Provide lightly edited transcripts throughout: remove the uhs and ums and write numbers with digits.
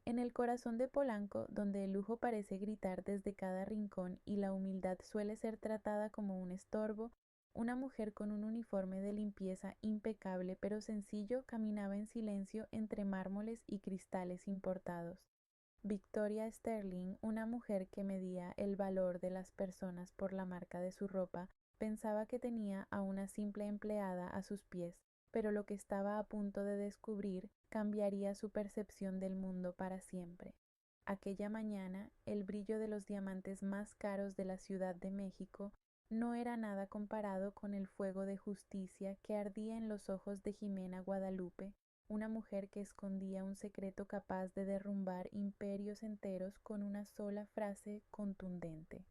En el corazón de Polanco, donde el lujo parece gritar desde cada rincón y la humildad suele ser tratada como un estorbo, una mujer con un uniforme de limpieza impecable pero sencillo caminaba en silencio entre mármoles y cristales importados. Victoria Sterling, una mujer que medía el valor de las personas por la marca de su ropa, pensaba que tenía a una simple empleada a sus pies, pero lo que estaba a punto de descubrir cambiaría su percepción del mundo para siempre. Aquella mañana, el brillo de los diamantes más caros de la Ciudad de México no era nada comparado con el fuego de justicia que ardía en los ojos de Jimena Guadalupe, una mujer que escondía un secreto capaz de derrumbar imperios enteros con una sola frase contundente.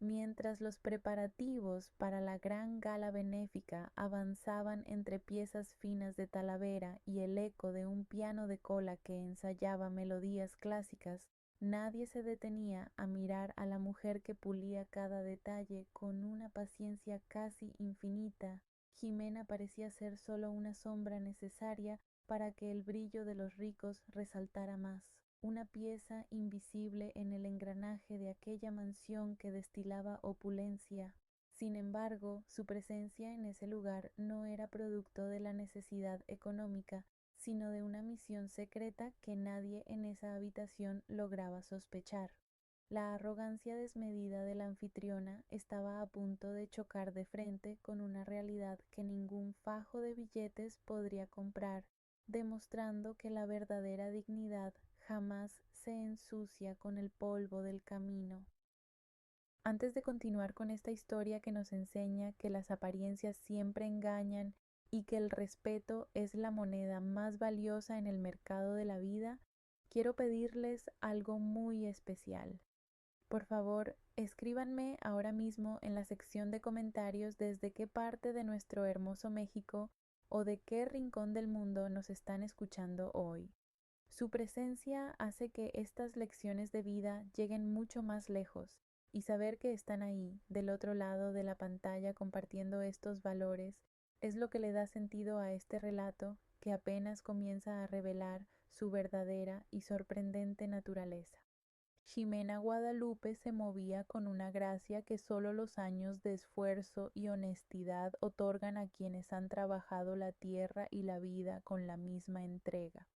Mientras los preparativos para la gran gala benéfica avanzaban entre piezas finas de Talavera y el eco de un piano de cola que ensayaba melodías clásicas, nadie se detenía a mirar a la mujer que pulía cada detalle con una paciencia casi infinita. Jimena parecía ser solo una sombra necesaria para que el brillo de los ricos resaltara más, una pieza invisible en el engranaje de aquella mansión que destilaba opulencia. Sin embargo, su presencia en ese lugar no era producto de la necesidad económica, sino de una misión secreta que nadie en esa habitación lograba sospechar. La arrogancia desmedida de la anfitriona estaba a punto de chocar de frente con una realidad que ningún fajo de billetes podría comprar, demostrando que la verdadera dignidad jamás se ensucia con el polvo del camino. Antes de continuar con esta historia que nos enseña que las apariencias siempre engañan y que el respeto es la moneda más valiosa en el mercado de la vida, quiero pedirles algo muy especial. Por favor, escríbanme ahora mismo en la sección de comentarios desde qué parte de nuestro hermoso México o de qué rincón del mundo nos están escuchando hoy. Su presencia hace que estas lecciones de vida lleguen mucho más lejos y saber que están ahí, del otro lado de la pantalla compartiendo estos valores, es lo que le da sentido a este relato que apenas comienza a revelar su verdadera y sorprendente naturaleza. Jimena Guadalupe se movía con una gracia que solo los años de esfuerzo y honestidad otorgan a quienes han trabajado la tierra y la vida con la misma entrega.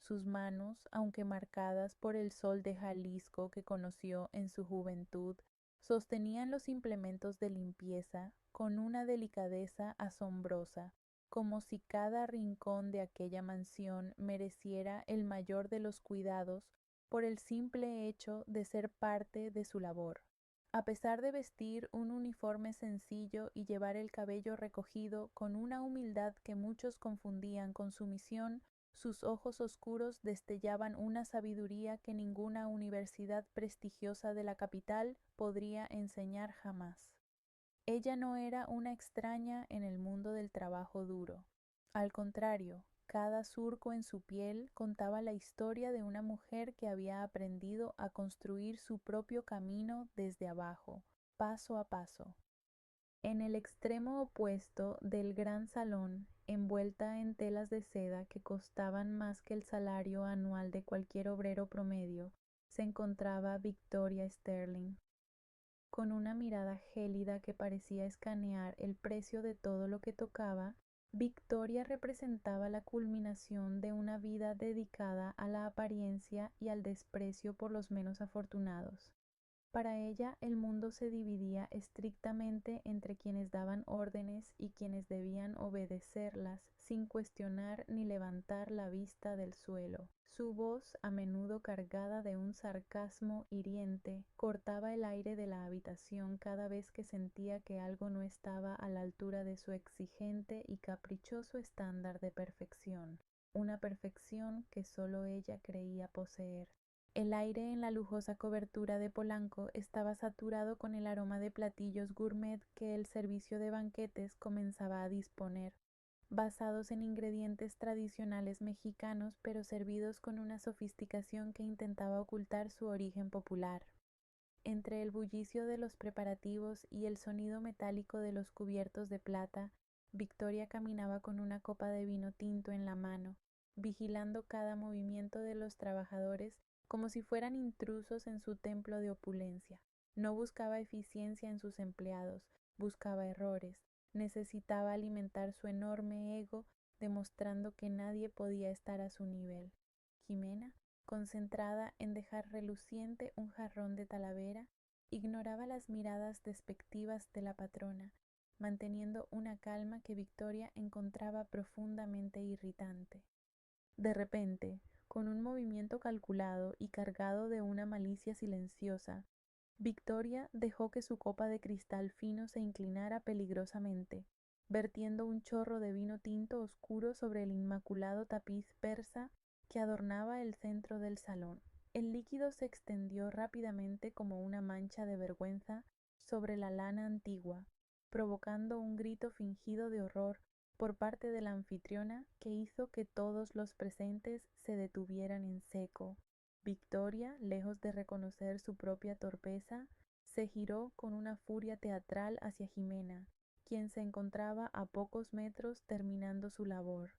Sus manos, aunque marcadas por el sol de Jalisco que conoció en su juventud, sostenían los implementos de limpieza con una delicadeza asombrosa, como si cada rincón de aquella mansión mereciera el mayor de los cuidados por el simple hecho de ser parte de su labor. A pesar de vestir un uniforme sencillo y llevar el cabello recogido con una humildad que muchos confundían con sumisión, sus ojos oscuros destellaban una sabiduría que ninguna universidad prestigiosa de la capital podría enseñar jamás. Ella no era una extraña en el mundo del trabajo duro. Al contrario, cada surco en su piel contaba la historia de una mujer que había aprendido a construir su propio camino desde abajo, paso a paso. En el extremo opuesto del gran salón, envuelta en telas de seda que costaban más que el salario anual de cualquier obrero promedio, se encontraba Victoria Sterling. Con una mirada gélida que parecía escanear el precio de todo lo que tocaba, Victoria representaba la culminación de una vida dedicada a la apariencia y al desprecio por los menos afortunados. Para ella el mundo se dividía estrictamente entre quienes daban órdenes y quienes debían obedecerlas sin cuestionar ni levantar la vista del suelo. Su voz, a menudo cargada de un sarcasmo hiriente, cortaba el aire de la habitación cada vez que sentía que algo no estaba a la altura de su exigente y caprichoso estándar de perfección, una perfección que solo ella creía poseer. El aire en la lujosa cobertura de Polanco estaba saturado con el aroma de platillos gourmet que el servicio de banquetes comenzaba a disponer, basados en ingredientes tradicionales mexicanos pero servidos con una sofisticación que intentaba ocultar su origen popular. Entre el bullicio de los preparativos y el sonido metálico de los cubiertos de plata, Victoria caminaba con una copa de vino tinto en la mano, vigilando cada movimiento de los trabajadores como si fueran intrusos en su templo de opulencia. No buscaba eficiencia en sus empleados, buscaba errores, necesitaba alimentar su enorme ego, demostrando que nadie podía estar a su nivel. Jimena, concentrada en dejar reluciente un jarrón de talavera, ignoraba las miradas despectivas de la patrona, manteniendo una calma que Victoria encontraba profundamente irritante. De repente, con un movimiento calculado y cargado de una malicia silenciosa, Victoria dejó que su copa de cristal fino se inclinara peligrosamente, vertiendo un chorro de vino tinto oscuro sobre el inmaculado tapiz persa que adornaba el centro del salón. El líquido se extendió rápidamente como una mancha de vergüenza sobre la lana antigua, provocando un grito fingido de horror por parte de la anfitriona que hizo que todos los presentes se detuvieran en seco. Victoria, lejos de reconocer su propia torpeza, se giró con una furia teatral hacia Jimena, quien se encontraba a pocos metros terminando su labor,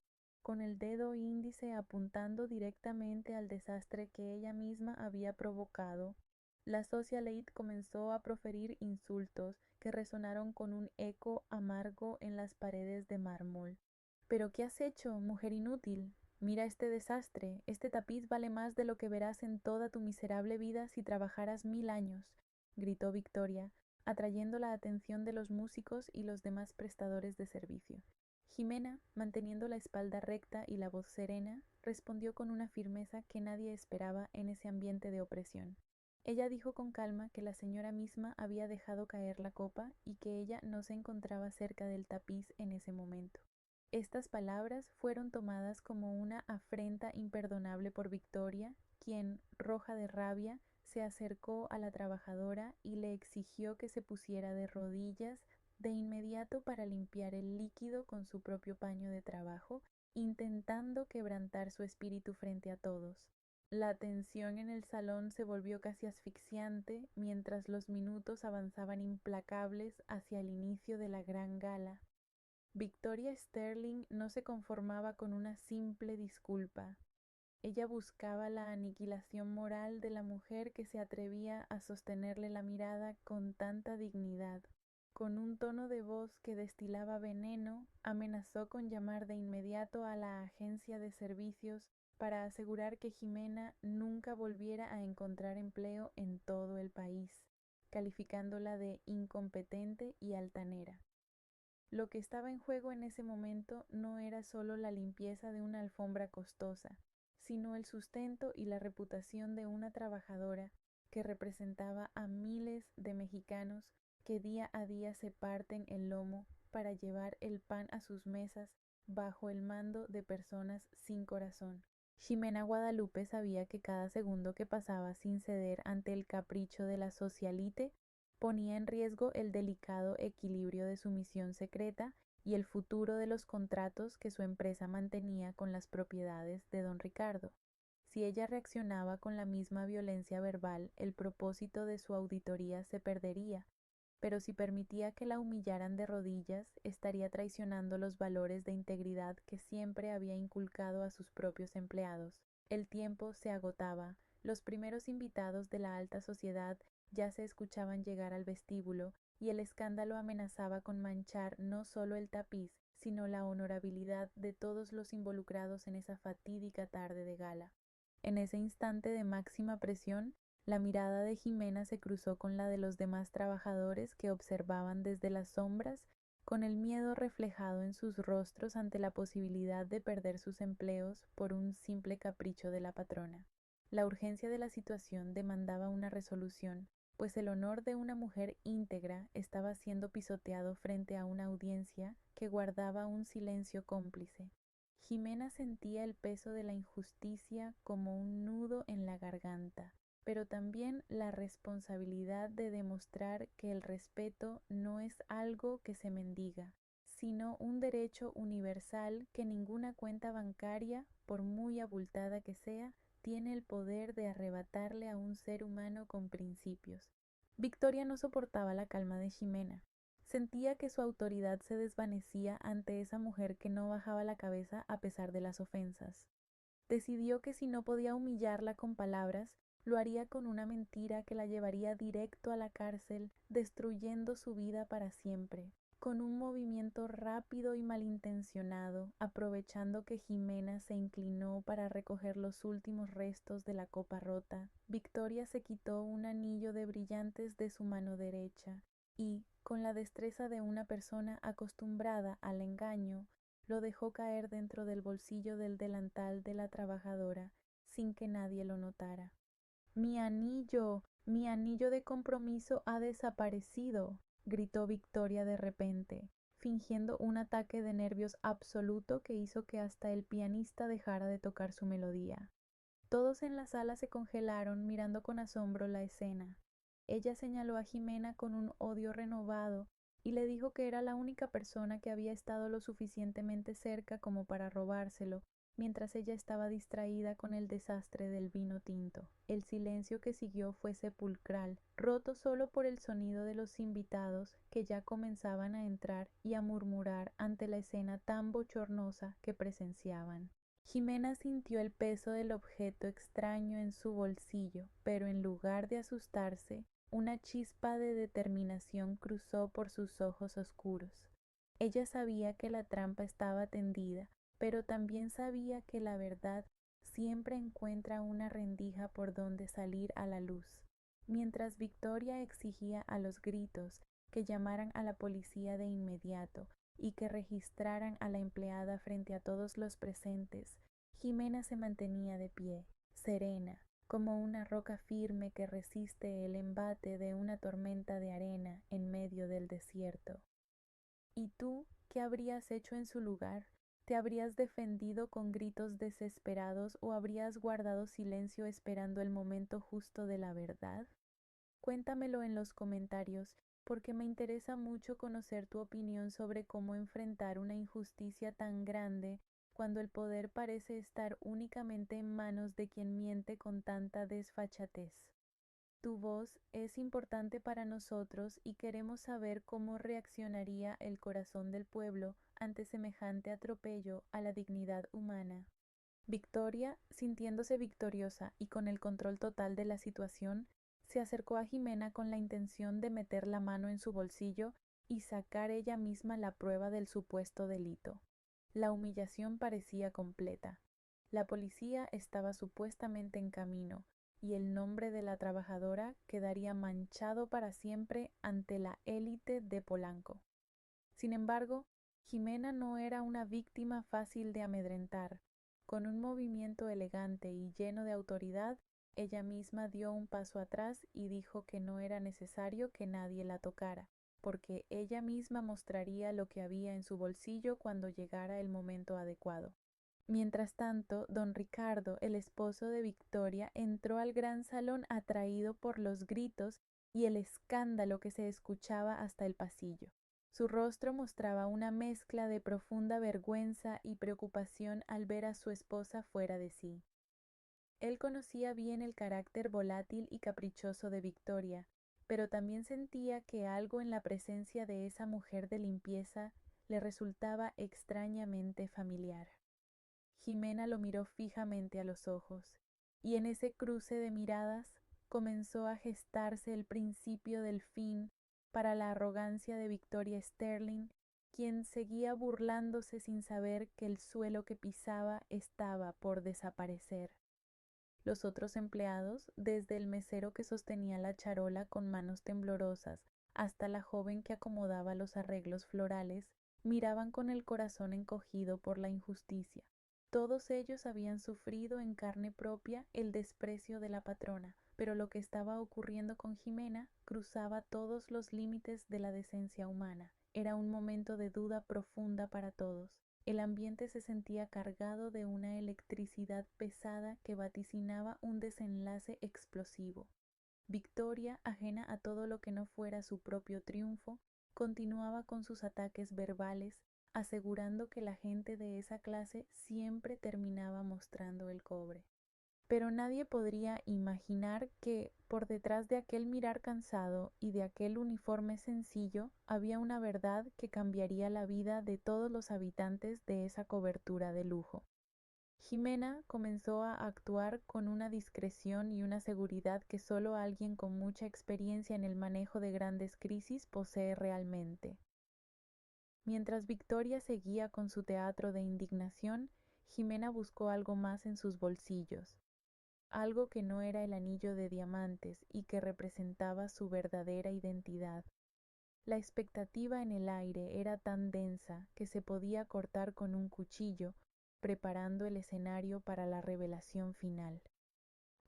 con el dedo índice apuntando directamente al desastre que ella misma había provocado. La socialite comenzó a proferir insultos que resonaron con un eco amargo en las paredes de mármol. ¿Pero qué has hecho, mujer inútil? Mira este desastre. Este tapiz vale más de lo que verás en toda tu miserable vida si trabajaras 1000 años, gritó Victoria, atrayendo la atención de los músicos y los demás prestadores de servicio. Jimena, manteniendo la espalda recta y la voz serena, respondió con una firmeza que nadie esperaba en ese ambiente de opresión. Ella dijo con calma que la señora misma había dejado caer la copa y que ella no se encontraba cerca del tapiz en ese momento. Estas palabras fueron tomadas como una afrenta imperdonable por Victoria, quien, roja de rabia, se acercó a la trabajadora y le exigió que se pusiera de rodillas de inmediato para limpiar el líquido con su propio paño de trabajo, intentando quebrantar su espíritu frente a todos. La tensión en el salón se volvió casi asfixiante mientras los minutos avanzaban implacables hacia el inicio de la gran gala. Victoria Sterling no se conformaba con una simple disculpa. Ella buscaba la aniquilación moral de la mujer que se atrevía a sostenerle la mirada con tanta dignidad. Con un tono de voz que destilaba veneno, amenazó con llamar de inmediato a la agencia de servicios para asegurar que Jimena nunca volviera a encontrar empleo en todo el país, calificándola de incompetente y altanera. Lo que estaba en juego en ese momento no era solo la limpieza de una alfombra costosa, sino el sustento y la reputación de una trabajadora que representaba a miles de mexicanos que día a día se parten el lomo para llevar el pan a sus mesas bajo el mando de personas sin corazón. Ximena Guadalupe sabía que cada segundo que pasaba sin ceder ante el capricho de la socialite ponía en riesgo el delicado equilibrio de su misión secreta y el futuro de los contratos que su empresa mantenía con las propiedades de don Ricardo. Si ella reaccionaba con la misma violencia verbal, el propósito de su auditoría se perdería, pero si permitía que la humillaran de rodillas, estaría traicionando los valores de integridad que siempre había inculcado a sus propios empleados. El tiempo se agotaba. Los primeros invitados de la alta sociedad ya se escuchaban llegar al vestíbulo, y el escándalo amenazaba con manchar no solo el tapiz, sino la honorabilidad de todos los involucrados en esa fatídica tarde de gala. En ese instante de máxima presión, la mirada de Jimena se cruzó con la de los demás trabajadores que observaban desde las sombras, con el miedo reflejado en sus rostros ante la posibilidad de perder sus empleos por un simple capricho de la patrona. La urgencia de la situación demandaba una resolución, pues el honor de una mujer íntegra estaba siendo pisoteado frente a una audiencia que guardaba un silencio cómplice. Jimena sentía el peso de la injusticia como un nudo en la garganta, pero también la responsabilidad de demostrar que el respeto no es algo que se mendiga, sino un derecho universal que ninguna cuenta bancaria, por muy abultada que sea, tiene el poder de arrebatarle a un ser humano con principios. Victoria no soportaba la calma de Ximena. Sentía que su autoridad se desvanecía ante esa mujer que no bajaba la cabeza a pesar de las ofensas. Decidió que si no podía humillarla con palabras, Lo haría con una mentira que la llevaría directo a la cárcel, destruyendo su vida para siempre. Con un movimiento rápido y malintencionado, aprovechando que Jimena se inclinó para recoger los últimos restos de la copa rota, Victoria se quitó un anillo de brillantes de su mano derecha y, con la destreza de una persona acostumbrada al engaño, lo dejó caer dentro del bolsillo del delantal de la trabajadora, sin que nadie lo notara. ¡Mi anillo! ¡Mi anillo de compromiso ha desaparecido!, gritó Victoria de repente, fingiendo un ataque de nervios absoluto que hizo que hasta el pianista dejara de tocar su melodía. Todos en la sala se congelaron mirando con asombro la escena. Ella señaló a Jimena con un odio renovado y le dijo que era la única persona que había estado lo suficientemente cerca como para robárselo, mientras ella estaba distraída con el desastre del vino tinto. El silencio que siguió fue sepulcral, roto solo por el sonido de los invitados que ya comenzaban a entrar y a murmurar ante la escena tan bochornosa que presenciaban. Jimena sintió el peso del objeto extraño en su bolsillo, pero en lugar de asustarse, una chispa de determinación cruzó por sus ojos oscuros. Ella sabía que la trampa estaba tendida, pero también sabía que la verdad siempre encuentra una rendija por donde salir a la luz. Mientras Victoria exigía a los gritos que llamaran a la policía de inmediato y que registraran a la empleada frente a todos los presentes, Jimena se mantenía de pie, serena, como una roca firme que resiste el embate de una tormenta de arena en medio del desierto. ¿Y tú qué habrías hecho en su lugar? ¿Te habrías defendido con gritos desesperados o habrías guardado silencio esperando el momento justo de la verdad? Cuéntamelo en los comentarios, porque me interesa mucho conocer tu opinión sobre cómo enfrentar una injusticia tan grande cuando el poder parece estar únicamente en manos de quien miente con tanta desfachatez. Tu voz es importante para nosotros y queremos saber cómo reaccionaría el corazón del pueblo ante semejante atropello a la dignidad humana. Victoria, sintiéndose victoriosa y con el control total de la situación, se acercó a Jimena con la intención de meter la mano en su bolsillo y sacar ella misma la prueba del supuesto delito. La humillación parecía completa. La policía estaba supuestamente en camino, y el nombre de la trabajadora quedaría manchado para siempre ante la élite de Polanco. Sin embargo, Jimena no era una víctima fácil de amedrentar. Con un movimiento elegante y lleno de autoridad, ella misma dio un paso atrás y dijo que no era necesario que nadie la tocara, porque ella misma mostraría lo que había en su bolsillo cuando llegara el momento adecuado. Mientras tanto, don Ricardo, el esposo de Victoria, entró al gran salón atraído por los gritos y el escándalo que se escuchaba hasta el pasillo. Su rostro mostraba una mezcla de profunda vergüenza y preocupación al ver a su esposa fuera de sí. Él conocía bien el carácter volátil y caprichoso de Victoria, pero también sentía que algo en la presencia de esa mujer de limpieza le resultaba extrañamente familiar. Jimena lo miró fijamente a los ojos, y en ese cruce de miradas comenzó a gestarse el principio del fin para la arrogancia de Victoria Sterling, quien seguía burlándose sin saber que el suelo que pisaba estaba por desaparecer. Los otros empleados, desde el mesero que sostenía la charola con manos temblorosas hasta la joven que acomodaba los arreglos florales, miraban con el corazón encogido por la injusticia. Todos ellos habían sufrido en carne propia el desprecio de la patrona, pero lo que estaba ocurriendo con Jimena cruzaba todos los límites de la decencia humana. Era un momento de duda profunda para todos. El ambiente se sentía cargado de una electricidad pesada que vaticinaba un desenlace explosivo. Victoria, ajena a todo lo que no fuera su propio triunfo, continuaba con sus ataques verbales, asegurando que la gente de esa clase siempre terminaba mostrando el cobre. Pero nadie podría imaginar que, por detrás de aquel mirar cansado y de aquel uniforme sencillo, había una verdad que cambiaría la vida de todos los habitantes de esa cobertura de lujo. Jimena comenzó a actuar con una discreción y una seguridad que solo alguien con mucha experiencia en el manejo de grandes crisis posee realmente. Mientras Victoria seguía con su teatro de indignación, Jimena buscó algo más en sus bolsillos, algo que no era el anillo de diamantes y que representaba su verdadera identidad. La expectativa en el aire era tan densa que se podía cortar con un cuchillo, preparando el escenario para la revelación final.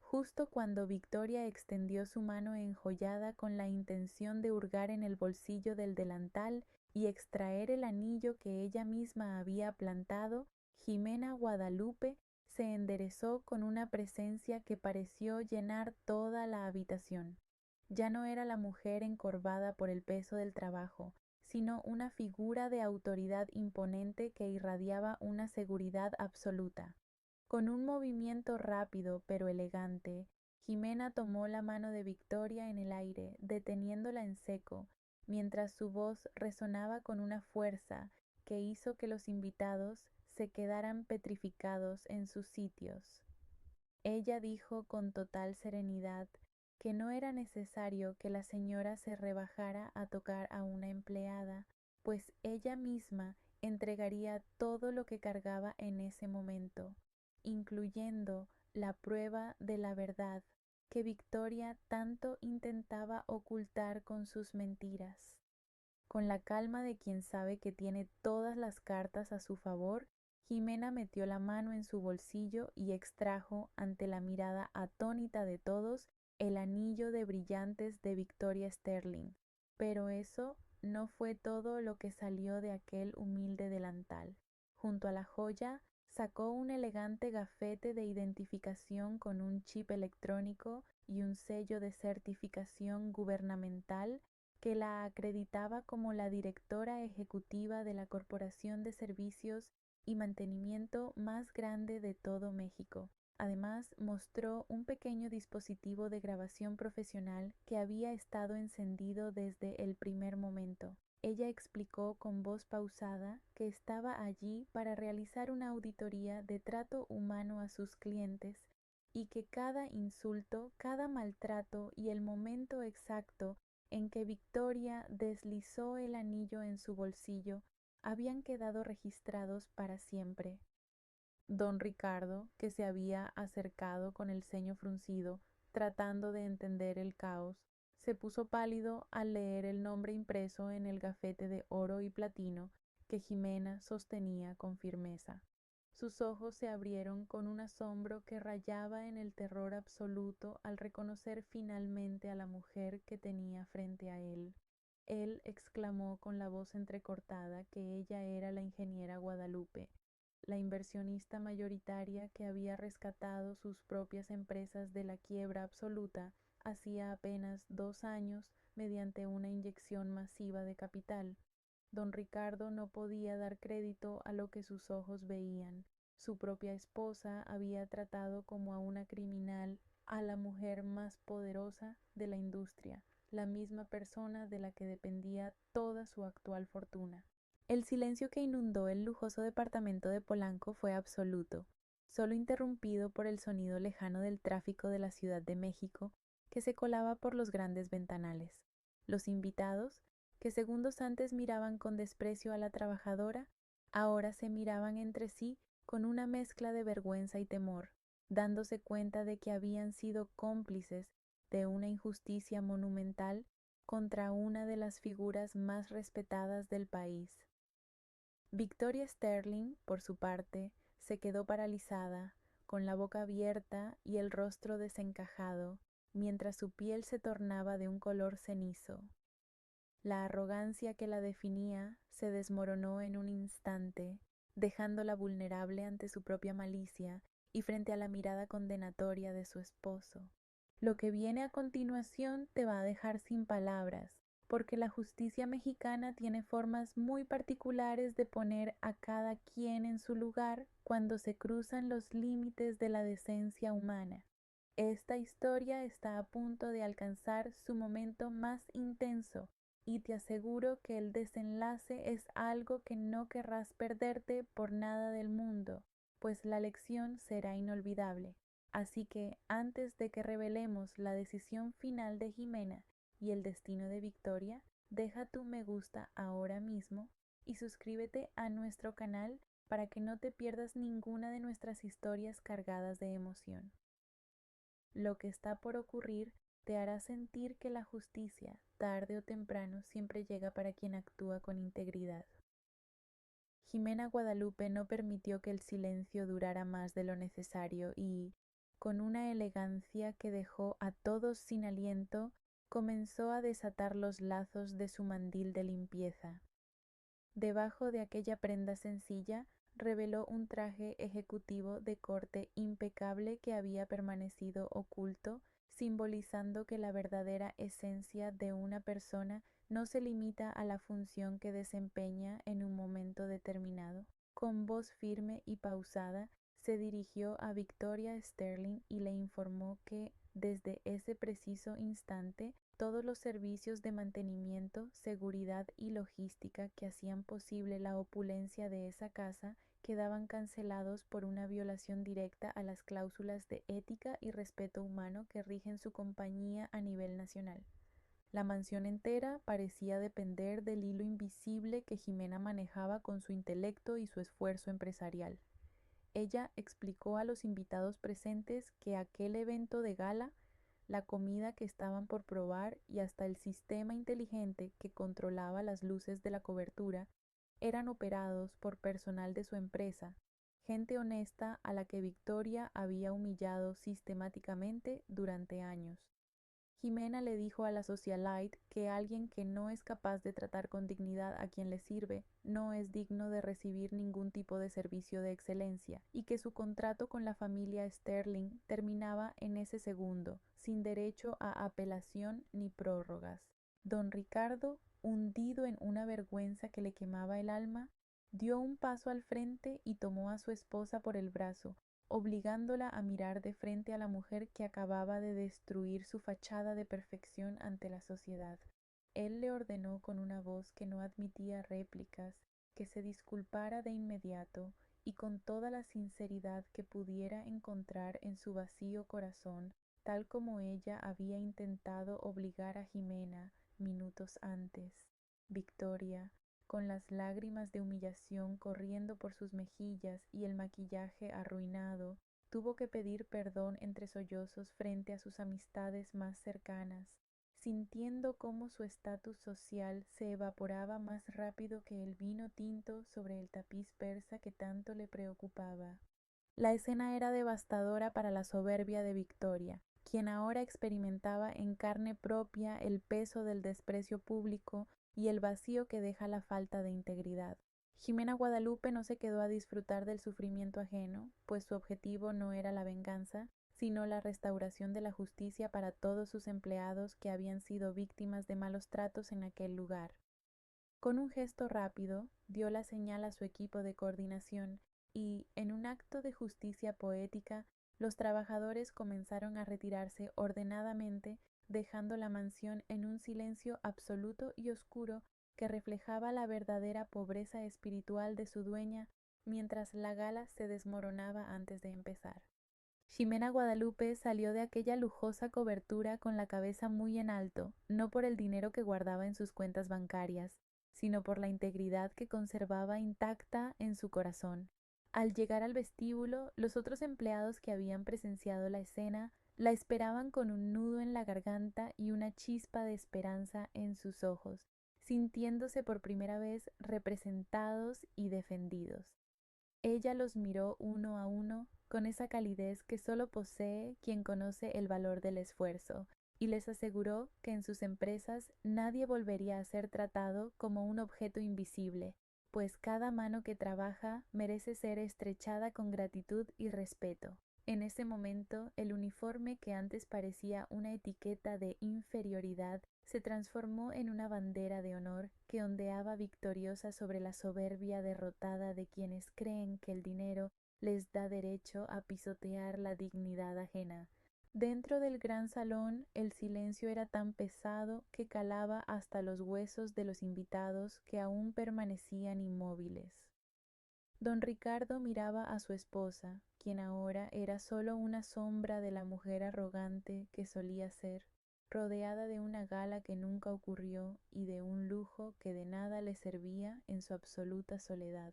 Justo cuando Victoria extendió su mano enjollada con la intención de hurgar en el bolsillo del delantal y extraer el anillo que ella misma había plantado, Jimena Guadalupe se enderezó con una presencia que pareció llenar toda la habitación. Ya no era la mujer encorvada por el peso del trabajo, sino una figura de autoridad imponente que irradiaba una seguridad absoluta. Con un movimiento rápido pero elegante, Jimena tomó la mano de Victoria en el aire, deteniéndola en seco, mientras su voz resonaba con una fuerza que hizo que los invitados se quedaran petrificados en sus sitios. Ella dijo con total serenidad que no era necesario que la señora se rebajara a tocar a una empleada, pues ella misma entregaría todo lo que cargaba en ese momento, incluyendo la prueba de la verdad que Victoria tanto intentaba ocultar con sus mentiras. Con la calma de quien sabe que tiene todas las cartas a su favor, Jimena metió la mano en su bolsillo y extrajo, ante la mirada atónita de todos, el anillo de brillantes de Victoria Sterling. Pero eso no fue todo lo que salió de aquel humilde delantal. Junto a la joya, sacó un elegante gafete de identificación con un chip electrónico y un sello de certificación gubernamental que la acreditaba como la directora ejecutiva de la Corporación de Servicios y Mantenimiento más grande de todo México. Además, mostró un pequeño dispositivo de grabación profesional que había estado encendido desde el primer momento. Ella explicó con voz pausada que estaba allí para realizar una auditoría de trato humano a sus clientes y que cada insulto, cada maltrato y el momento exacto en que Victoria deslizó el anillo en su bolsillo habían quedado registrados para siempre. Don Ricardo, que se había acercado con el ceño fruncido, tratando de entender el caos, se puso pálido al leer el nombre impreso en el gafete de oro y platino que Jimena sostenía con firmeza. Sus ojos se abrieron con un asombro que rayaba en el terror absoluto al reconocer finalmente a la mujer que tenía frente a él. Él exclamó con la voz entrecortada que ella era la ingeniera Guadalupe, la inversionista mayoritaria que había rescatado sus propias empresas de la quiebra absoluta hacía apenas 2 años mediante una inyección masiva de capital. Don Ricardo no podía dar crédito a lo que sus ojos veían. Su propia esposa había tratado como a una criminal a la mujer más poderosa de la industria, la misma persona de la que dependía toda su actual fortuna. El silencio que inundó el lujoso departamento de Polanco fue absoluto, solo interrumpido por el sonido lejano del tráfico de la Ciudad de México que se colaba por los grandes ventanales. Los invitados, que segundos antes miraban con desprecio a la trabajadora, ahora se miraban entre sí con una mezcla de vergüenza y temor, dándose cuenta de que habían sido cómplices de una injusticia monumental contra una de las figuras más respetadas del país. Victoria Sterling, por su parte, se quedó paralizada, con la boca abierta y el rostro desencajado, mientras su piel se tornaba de un color cenizo. La arrogancia que la definía se desmoronó en un instante, dejándola vulnerable ante su propia malicia y frente a la mirada condenatoria de su esposo. Lo que viene a continuación te va a dejar sin palabras, porque la justicia mexicana tiene formas muy particulares de poner a cada quien en su lugar cuando se cruzan los límites de la decencia humana. Esta historia está a punto de alcanzar su momento más intenso y te aseguro que el desenlace es algo que no querrás perderte por nada del mundo, pues la lección será inolvidable. Así que, antes de que revelemos la decisión final de Jimena y el destino de Victoria, deja tu me gusta ahora mismo y suscríbete a nuestro canal para que no te pierdas ninguna de nuestras historias cargadas de emoción. Lo que está por ocurrir te hará sentir que la justicia, tarde o temprano, siempre llega para quien actúa con integridad. Jimena Guadalupe no permitió que el silencio durara más de lo necesario y, con una elegancia que dejó a todos sin aliento, comenzó a desatar los lazos de su mandil de limpieza. Debajo de aquella prenda sencilla reveló un traje ejecutivo de corte impecable que había permanecido oculto, simbolizando que la verdadera esencia de una persona no se limita a la función que desempeña en un momento determinado. Con voz firme y pausada, se dirigió a Victoria Sterling y le informó que, desde ese preciso instante, todos los servicios de mantenimiento, seguridad y logística que hacían posible la opulencia de esa casa quedaban cancelados por una violación directa a las cláusulas de ética y respeto humano que rigen su compañía a nivel nacional. La mansión entera parecía depender del hilo invisible que Jimena manejaba con su intelecto y su esfuerzo empresarial. Ella explicó a los invitados presentes que aquel evento de gala, la comida que estaban por probar y hasta el sistema inteligente que controlaba las luces de la cobertura eran operados por personal de su empresa, gente honesta a la que Victoria había humillado sistemáticamente durante años. Jimena le dijo a la socialite que alguien que no es capaz de tratar con dignidad a quien le sirve no es digno de recibir ningún tipo de servicio de excelencia y que su contrato con la familia Sterling terminaba en ese segundo, sin derecho a apelación ni prórrogas. Don Ricardo, hundido en una vergüenza que le quemaba el alma, dio un paso al frente y tomó a su esposa por el brazo, obligándola a mirar de frente a la mujer que acababa de destruir su fachada de perfección ante la sociedad. Él le ordenó con una voz que no admitía réplicas que se disculpara de inmediato y con toda la sinceridad que pudiera encontrar en su vacío corazón, tal como ella había intentado obligar a Jimena minutos antes. Victoria, con las lágrimas de humillación corriendo por sus mejillas y el maquillaje arruinado, tuvo que pedir perdón entre sollozos frente a sus amistades más cercanas, sintiendo cómo su estatus social se evaporaba más rápido que el vino tinto sobre el tapiz persa que tanto le preocupaba. La escena era devastadora para la soberbia de Victoria, quien ahora experimentaba en carne propia el peso del desprecio público y el vacío que deja la falta de integridad. Jimena Guadalupe no se quedó a disfrutar del sufrimiento ajeno, pues su objetivo no era la venganza, sino la restauración de la justicia para todos sus empleados que habían sido víctimas de malos tratos en aquel lugar. Con un gesto rápido, dio la señal a su equipo de coordinación y, en un acto de justicia poética, los trabajadores comenzaron a retirarse ordenadamente, dejando la mansión en un silencio absoluto y oscuro que reflejaba la verdadera pobreza espiritual de su dueña mientras la gala se desmoronaba antes de empezar. Ximena Guadalupe salió de aquella lujosa cobertura con la cabeza muy en alto, no por el dinero que guardaba en sus cuentas bancarias, sino por la integridad que conservaba intacta en su corazón. Al llegar al vestíbulo, los otros empleados que habían presenciado la escena la esperaban con un nudo en la garganta y una chispa de esperanza en sus ojos, sintiéndose por primera vez representados y defendidos. Ella los miró uno a uno con esa calidez que solo posee quien conoce el valor del esfuerzo, y les aseguró que en sus empresas nadie volvería a ser tratado como un objeto invisible, pues cada mano que trabaja merece ser estrechada con gratitud y respeto. En ese momento, el uniforme que antes parecía una etiqueta de inferioridad se transformó en una bandera de honor que ondeaba victoriosa sobre la soberbia derrotada de quienes creen que el dinero les da derecho a pisotear la dignidad ajena. Dentro del gran salón el silencio era tan pesado que calaba hasta los huesos de los invitados que aún permanecían inmóviles. Don Ricardo miraba a su esposa, quien ahora era solo una sombra de la mujer arrogante que solía ser, rodeada de una gala que nunca ocurrió y de un lujo que de nada le servía en su absoluta soledad.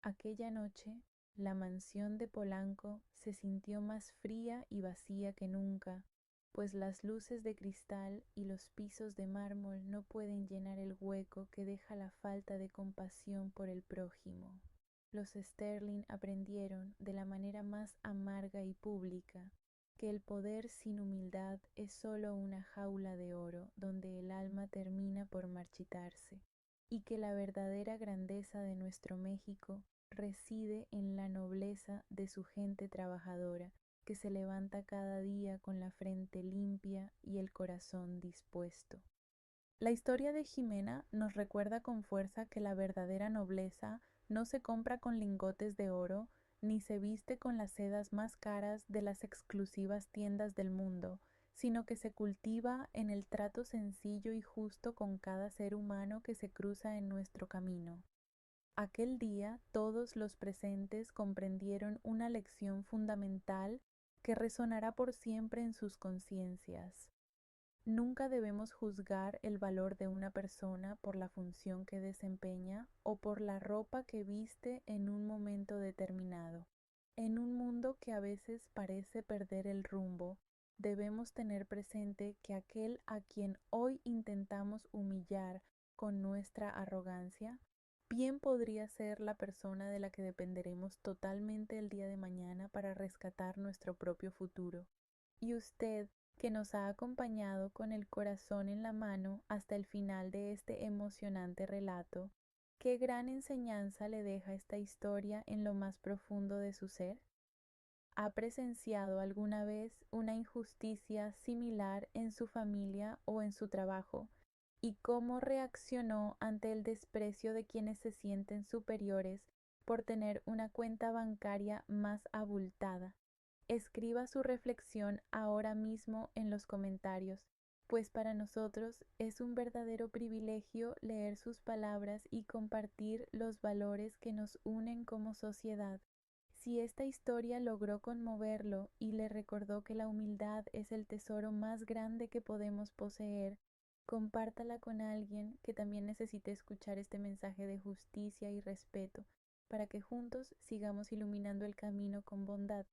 Aquella noche, la mansión de Polanco se sintió más fría y vacía que nunca, pues las luces de cristal y los pisos de mármol no pueden llenar el hueco que deja la falta de compasión por el prójimo. Los Sterling aprendieron de la manera más amarga y pública que el poder sin humildad es sólo una jaula de oro donde el alma termina por marchitarse, y que la verdadera grandeza de nuestro México reside en la nobleza de su gente trabajadora, que se levanta cada día con la frente limpia y el corazón dispuesto. La historia de Jimena nos recuerda con fuerza que la verdadera nobleza no se compra con lingotes de oro, ni se viste con las sedas más caras de las exclusivas tiendas del mundo, sino que se cultiva en el trato sencillo y justo con cada ser humano que se cruza en nuestro camino. Aquel día todos los presentes comprendieron una lección fundamental que resonará por siempre en sus conciencias. Nunca debemos juzgar el valor de una persona por la función que desempeña o por la ropa que viste en un momento determinado. En un mundo que a veces parece perder el rumbo, debemos tener presente que aquel a quien hoy intentamos humillar con nuestra arrogancia, bien podría ser la persona de la que dependeremos totalmente el día de mañana para rescatar nuestro propio futuro. Y usted, que nos ha acompañado con el corazón en la mano hasta el final de este emocionante relato, ¿qué gran enseñanza le deja esta historia en lo más profundo de su ser? ¿Ha presenciado alguna vez una injusticia similar en su familia o en su trabajo? ¿Y cómo reaccionó ante el desprecio de quienes se sienten superiores por tener una cuenta bancaria más abultada? Escriba su reflexión ahora mismo en los comentarios, pues para nosotros es un verdadero privilegio leer sus palabras y compartir los valores que nos unen como sociedad. Si esta historia logró conmoverlo y le recordó que la humildad es el tesoro más grande que podemos poseer, compártala con alguien que también necesite escuchar este mensaje de justicia y respeto, para que juntos sigamos iluminando el camino con bondad.